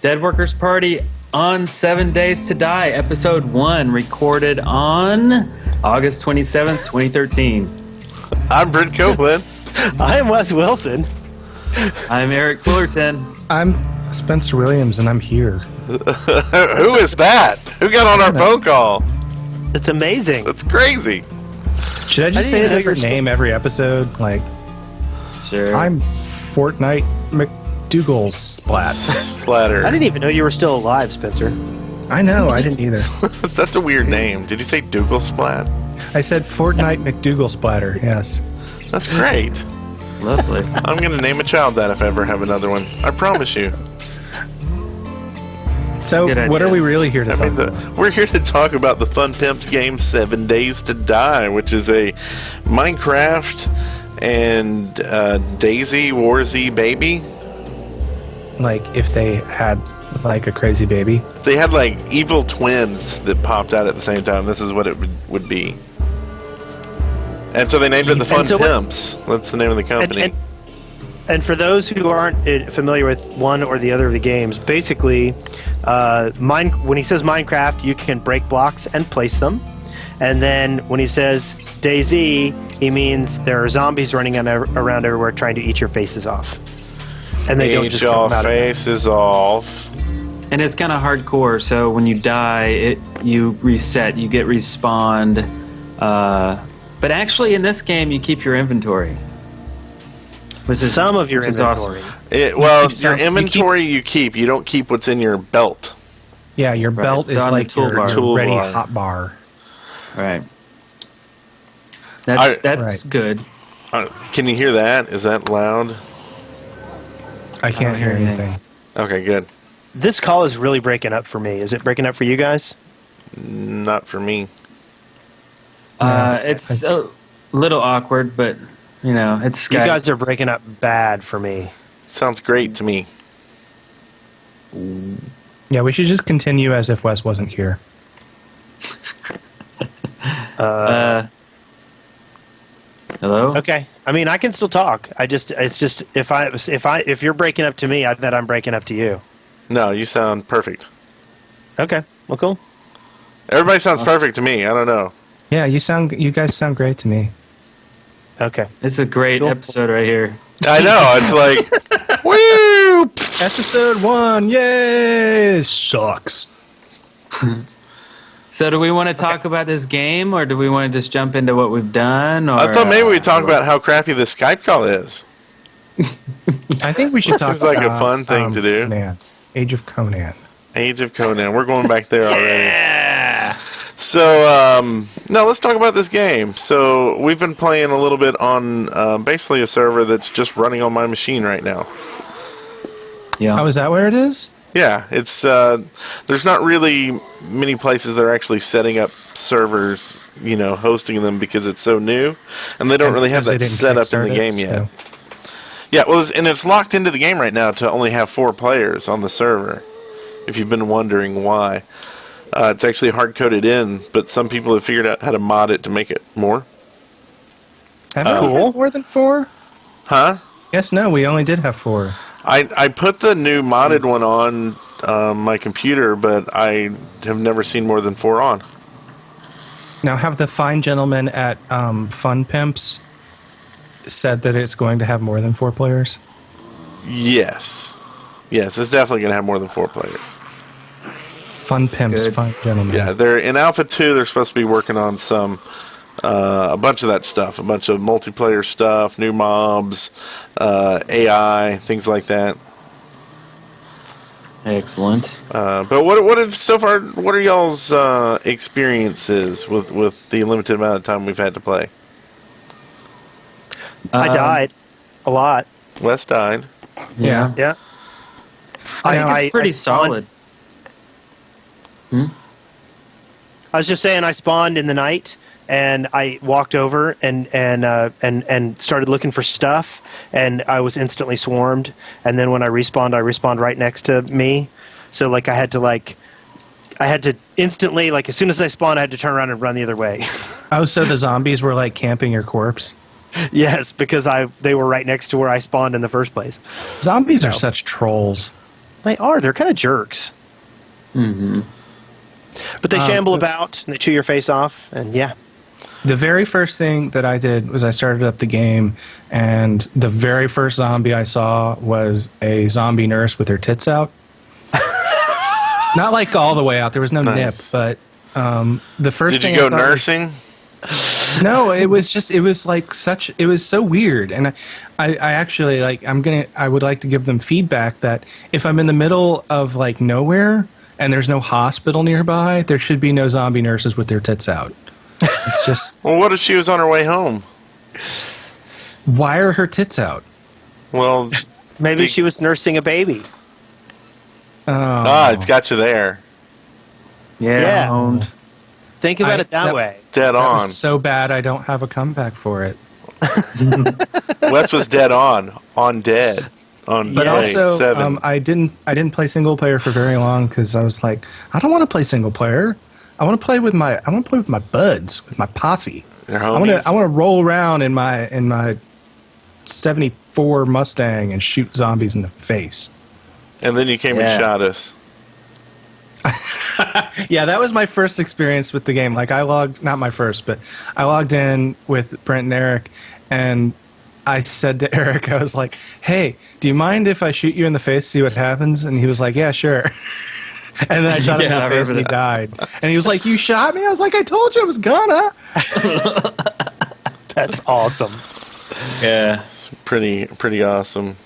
Dead Workers Party on 7 Days to Die, Episode 1, recorded on August 27th, 2013. I'm Brent Copeland. I'm Wes Wilson. I'm Eric Fullerton. I'm Spencer Williams, and I'm here. Who is that? Who got on our phone call? It's amazing. That's crazy. Should I just say a different name every episode? Like, Sure. I'm Fortnite McDougal Splat. Splatter. I didn't even know you were still alive, Spencer. I know, I didn't either. That's a weird name. Did you say Dougal Splat? I said Fortnite McDougal Splatter, yes. That's great. Lovely. I'm going to name a child that if I ever have another one. I promise you. So, Good what idea. are we really here to talk about? We're here to talk about the Fun Pimps game 7 Days to Die, which is a Minecraft and Daisy Warzy baby. Like, if they had, like, a crazy baby? They had like evil twins that popped out at the same time. This is what it would be. And so they named it the Fun Pimps. That's the name of the company. And for those who aren't familiar with one or the other of the games, basically, when he says Minecraft, you can break blocks and place them. And then when he says DayZ, he means there are zombies running around everywhere trying to eat your faces off. And they don't just your come out faces off. And it's kind of hardcore, so when you die, you reset, you get respawned. But actually, in this game, you keep your inventory. Some of your inventory. Awesome. Your inventory you keep. You don't keep what's in your belt. Yeah, your Right, belt it's is on the like your toolbar. ready Toolbar. hot bar. Right. That's Right. good. Can you hear that? Is that loud? I can't don't hear hear anything. Okay, good. This call is really breaking up for me. Is it breaking up for you guys? Not for me. It's a little awkward, but, you know, it's Skype. You guys are breaking up bad for me. Sounds great to me. Yeah, we should just continue as if Wes wasn't here. Hello? Okay. I mean, I can still talk. It's just if you're breaking up to me, I bet I'm breaking up to you. No, you sound perfect. Okay. Well, cool. Everybody sounds perfect to me. I don't know. Yeah, you guys sound great to me. Okay. It's a great Cool. episode right here. I know. It's like, woo! Episode 1, yay! Sucks. So do we want to talk about this game, or do we want to just jump into what we've done? Or, I thought maybe we'd talk about how crappy the Skype call is. I think we should talk Seems like a about, fun thing to do. Conan. Age of Conan. Age of Conan. We're going back there already. Yeah! So, no, let's talk about this game. So, we've been playing a little bit on basically a server that's just running on my machine right now. Yeah. Oh, is that where it is? Yeah, it's there's not really many places that are actually setting up servers, you know, hosting them because it's so new, and they don't really have Because they that didn't set up in the kickstart game it, yet. so- Yeah, well, it's locked into the game right now to only have 4 players on the server. If you've been wondering why, it's actually hard coded in, but some people have figured out how to mod it to make it more. Have we had more than 4? Huh? Yes, no, we only did have 4. I put the new modded one on my computer, but I have never seen more than 4 on. Now, have the fine gentlemen at Fun Pimps said that it's going to have more than 4 players? Yes. Yes, it's definitely going to have more than 4 players. Fun Pimps, Good. fine gentlemen. Yeah, they're in Alpha 2. They're supposed to be working on a bunch of that stuff, a bunch of multiplayer stuff, new mobs, AI, things like that. Excellent. But what if so far? What are y'all's experiences with the limited amount of time we've had to play? I died a lot. Wes died. Yeah. Yeah. I think it's pretty spawned- solid. I was just saying, I spawned in the night, and I walked over and started looking for stuff, and I was instantly swarmed. And then when I respawned right next to me. So like I had to instantly, like as soon as I spawned, I had to turn around and run the other way. Oh, so the zombies were like camping your corpse? Yes, because they were right next to where I spawned in the first place. Zombies are such trolls. They are. They're kind of jerks. Mm-hmm. But they shamble about and they chew your face off, and yeah. The very first thing that I did was I started up the game, and the very first zombie I saw was a zombie nurse with her tits out. Not like all the way out. There was no nip, but the first thing Did you go I thought nursing? no, it was so weird. And I actually I would like to give them feedback that if I'm in the middle of like nowhere and there's no hospital nearby, there should be no zombie nurses with their tits out. It's just, Well, what if she was on her way home? why are her tits out? Well, Maybe she was nursing a baby. Oh, it's got you there. Yeah. Owned. Think about it that way. Dead that on. was so bad I don't have a comeback for it. Wes was dead on dead. On But play also, 7. I didn't play single player for very long because I was like, I don't want to play single player. I want to play with my buds, with my posse. Their I want homies. to roll around in my 74 Mustang and shoot zombies in the face. And then you came and Yeah. shot us. Yeah, that was my first experience with the game. Like not my first, but I logged in with Brent and Eric, and I said to Eric, I was like, "Hey, do you mind if I shoot you in the face, see what happens?" And he was like, "Yeah, sure." And then I shot him Yeah, I in the face, and he remember died. And he was like, "You shot me?" I was like, "I told you I was gonna." That's awesome. Yeah. Pretty awesome.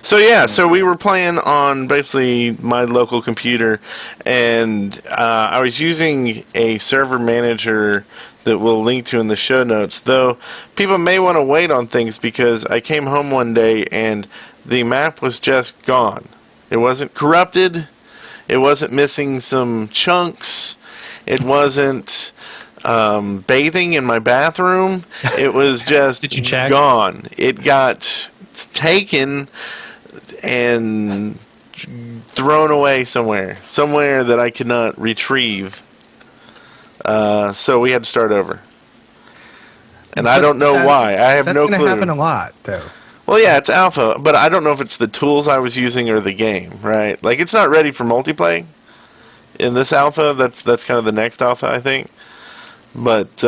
So yeah, so we were playing on basically my local computer, and I was using a server manager that we'll link to in the show notes. Though people may want to wait on things because I came home one day and the map was just gone. It wasn't corrupted. It wasn't missing some chunks. It wasn't bathing in my bathroom. It was just Did you check? gone. It got taken and thrown away somewhere that I could not retrieve. So we had to start over. And I don't know why. I have no That's clue. going to happen a lot, though. Well, yeah, it's alpha, but I don't know if it's the tools I was using or the game, right? Like, it's not ready for multiplayer in this alpha. That's kind of the next alpha, I think. But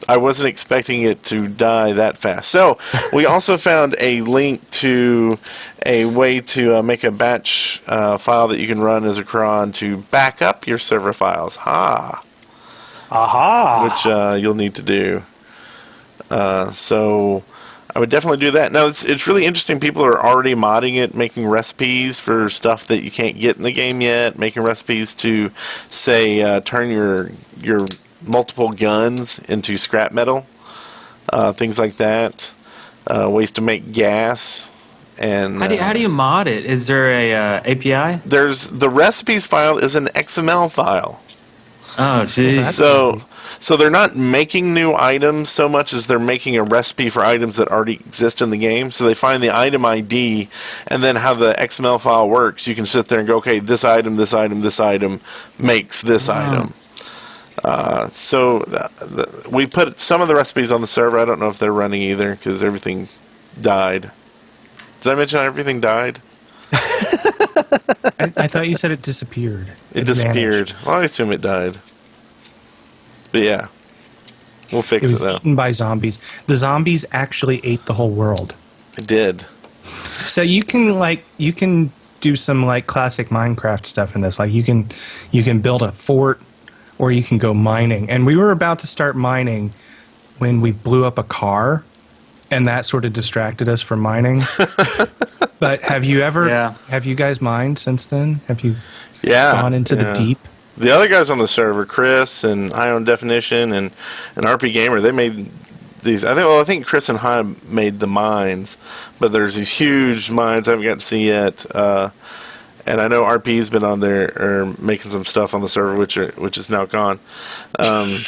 I wasn't expecting it to die that fast. So we also found a link to a way to make a batch file that you can run as a cron to back up your server files. Which you'll need to do. So I would definitely do that. Now, it's really interesting. People are already modding it, making recipes for stuff that you can't get in the game yet, making recipes to, say, turn your multiple guns into scrap metal, things like that, ways to make gas. And How do you mod it? Is there a API? there's the recipes file is an XML file. Oh, jeez. So they're not making new items so much as they're making a recipe for items that already exist in the game. So they find the item ID, and then how the XML file works. You can sit there and go, okay, this item makes this item. We put some of the recipes on the server. I don't know if they're running either because everything died. Did I mention how everything died? I thought you said it disappeared. It disappeared. vanished. Well, I assume it died. But yeah, we'll fix It it was though. eaten by zombies. The zombies actually ate the whole world. It did. So you can do some like classic Minecraft stuff in this. Like you can build a fort, or you can go mining. And we were about to start mining when we blew up a car, and that sort of distracted us from mining. But have you guys mined since then? Have you gone into the deep? The other guys on the server, Chris and High on Definition and RP Gamer, they made these. I think Chris and High made the mines, but there's these huge mines I haven't got to see yet. And I know RP's been on there or making some stuff on the server, which is now gone. But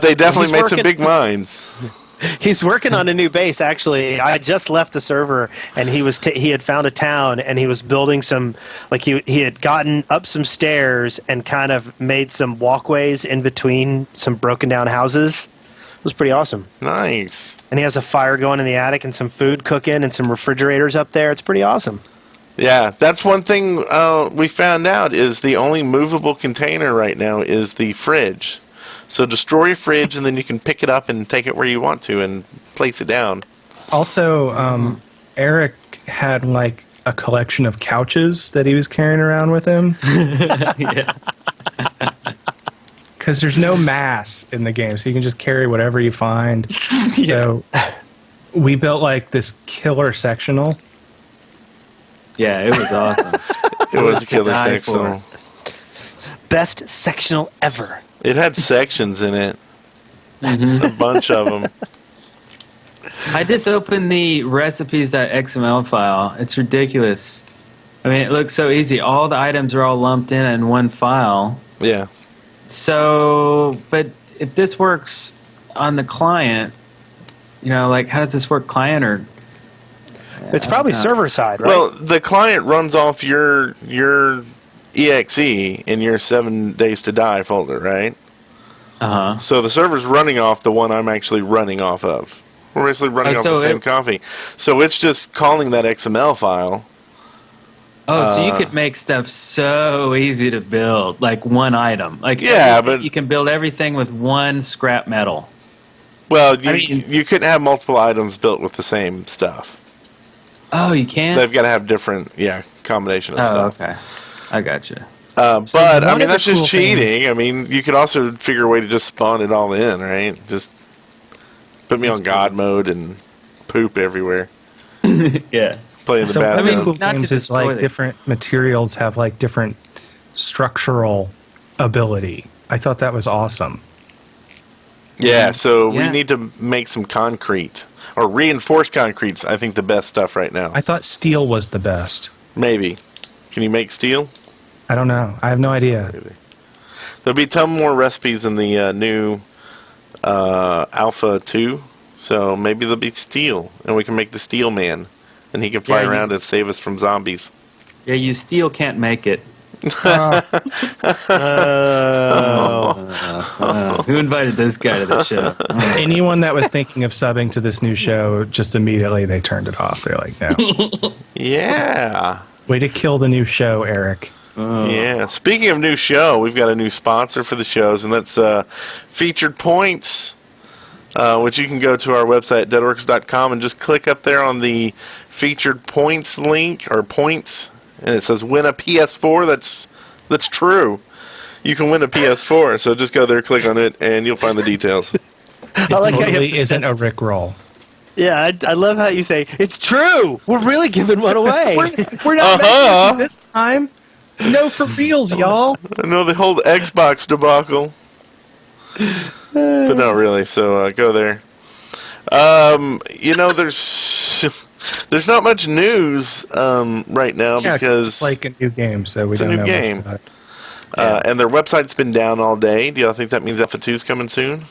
they definitely made some big mines. He's working on a new base. Actually, I just left the server, and he had found a town, and he was building some. Like he had gotten up some stairs and kind of made some walkways in between some broken down houses. It was pretty awesome. Nice. And he has a fire going in the attic and some food cooking and some refrigerators up there. It's pretty awesome. Yeah, that's one thing we found out is the only movable container right now is the fridge. So destroy your fridge, and then you can pick it up and take it where you want to and place it down. Also, Eric had like a collection of couches that he was carrying around with him. Yeah. Because there's no mass in the game, so you can just carry whatever you find. So we built like this killer sectional. Yeah, it was awesome. It was a killer die sectional. Best sectional ever. It had sections in it. A bunch of them. I just opened the recipes.xml file. It's ridiculous. I mean, it looks so easy. All the items are all lumped in one file. Yeah. So, but if this works on the client, like, how does this work client or... It's probably server side, right? Well, the client runs off your exe in your 7 Days to Die folder, right? Uh-huh. So the server's running off the one I'm actually running off of. We're basically running off the same copy. So it's just calling that XML file. Oh, so you could make stuff so easy to build, like one item. Like, yeah, but you can build everything with one scrap metal. Well, you couldn't have multiple items built with the same stuff. Oh, you can? They've got to have different, combination of stuff. Okay. I got you. But, I mean, that's just cheating. I mean, you could also figure a way to just spawn it all in, right? Just put me on God mode and poop everywhere. Yeah. Play in the So bathroom. one of the cool not to things is destroy like it. different materials have like different structural ability. I thought that was awesome. Yeah, so we Yeah. need to make some concrete. Or reinforced concrete's, I think, the best stuff right now. I thought steel was the best. Maybe. Can you make steel? I don't know. I have no idea. There'll be a ton more recipes in the new Alpha 2. So maybe there'll be steel. And we can make the Steel Man. And he can fly Yeah, around and save us from zombies. Yeah, you still can't make it. Who invited this guy to the show? Anyone that was thinking of subbing to this new show, just immediately they turned it off. They're like, no. Yeah. Way to kill the new show, Eric. Yeah. Speaking of new show, we've got a new sponsor for the shows, and that's Featured Points, which you can go to our website, deadworks.com, and just click up there on the Featured Points link, or points, and it says win a PS4. That's true. You can win a PS4, so just go there, click on it, and you'll find the details. I like how you Totally have to isn't say- a Rickroll. Yeah, I love how you say, it's true! We're really giving one away! We're not making it this time. No, for reals, y'all. I know the whole Xbox debacle. But not really, so go there. There's not much news right now Yeah, because it's like a new game, so we it's a don't new know game. much about it. and their website's been down all day. Do y'all think that means Alpha 2's coming soon?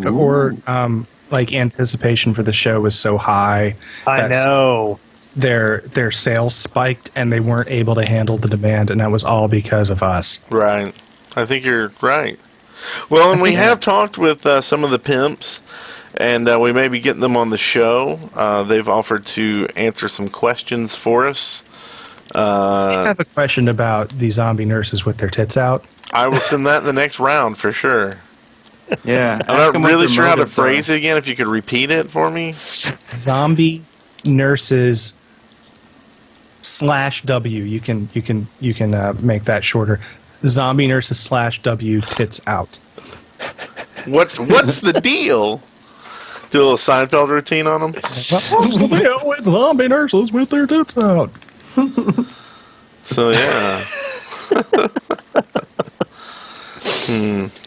Or like anticipation for the show was so high. I know. Their sales spiked and they weren't able to handle the demand, and that was all because of us. Right. I think you're right. Well, and we have talked with some of the pimps, and we may be getting them on the show. They've offered to answer some questions for us. I have a question about the zombie nurses with their tits out. I will send that in the next round for sure. Yeah. I'm not really sure how to phrase it again. If you could repeat it for me. Zombie nurses /W. You can make that shorter. Zombie nurses /W tits out. What's the deal? Do a little Seinfeld routine on them? What's the deal with zombie nurses with their tits out? So yeah.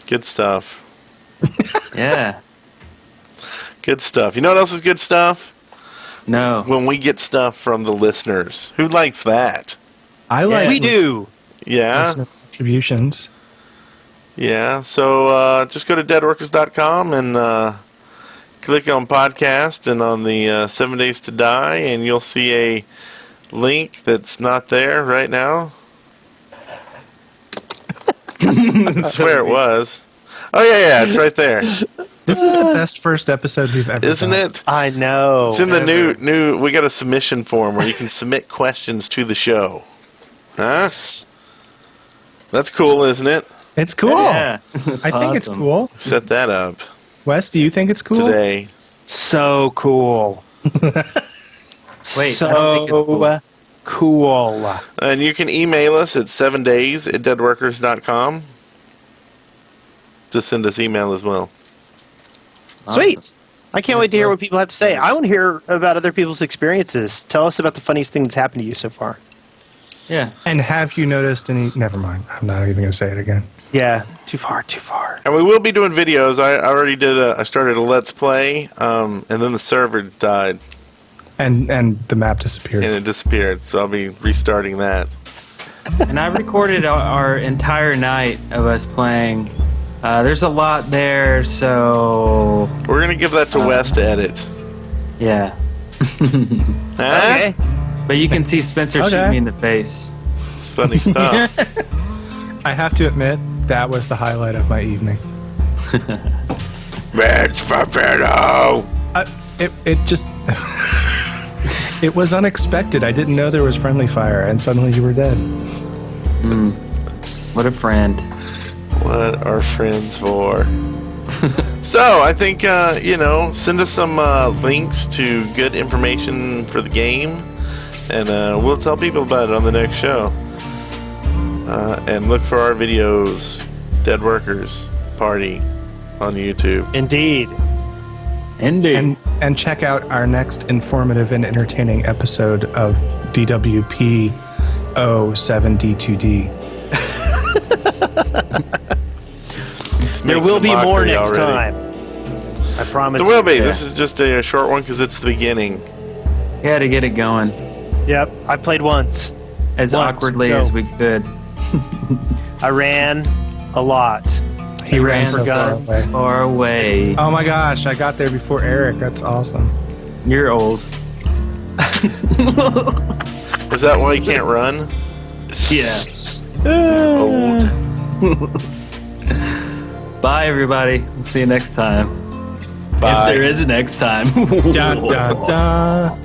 Good stuff. Yeah. Good stuff. You know what else is good stuff? No. When we get stuff from the listeners. Who likes that? I like We do! Yeah? listener contributions. Yeah. So just go to deadworkers.com and click on podcast and on the 7 Days to Die, and you'll see a link that's not there right now. I swear it was. Oh, yeah, it's right there. This is the best first episode we've ever Isn't done. it? I know. It's in the new. We got a submission form where you can submit questions to the show. Huh? That's cool, isn't it? It's cool. Yeah. I think it's Awesome. cool. Set that up Wes, do you think it's cool? today. So cool. Wait, so I don't think it's cool. cool. And you can email us at 7days@deadworkers.com. Just send us email as well. Sweet. I can't wait to hear what people have to say. I want to hear about other people's experiences. Tell us about the funniest thing that's happened to you so far. Yeah. And have you noticed any... Never mind. I'm not even going to say it again. Yeah, too far, too far. And we will be doing videos. I already did. I started a Let's Play, and then the server died And the map disappeared. and it disappeared. So I'll be restarting that. And I recorded our entire night of us playing. There's a lot there, so We're gonna give that to Wes to edit. yeah. Huh? Okay. But you can see Spencer Okay. shoot me in the face. It's funny stuff. I have to admit, that was the highlight of my evening. It's for pedo. It just... it was unexpected. I didn't know there was friendly fire, and suddenly you were dead. What a friend. What are friends for? So I think send us some links to good information for the game, and we'll tell people about it on the next show. And look for our videos, Dead Workers Party, on YouTube. Indeed. Indeed. And check out our next informative and entertaining episode of DWP 07D2D. There will be more next already. time. I promise. There will be. Yeah. This is just a short one because it's the beginning. Yeah, to get it going Yep. I played once. as Once. awkwardly Go. as we could. I ran a lot. He ran for so far guns. away. Far away. Oh my gosh, I got there before Eric. That's awesome. You're old. Is that why you can't run? Yeah. He's old. Bye, everybody. We'll see you next time. Bye. If there is a next time. Da da da.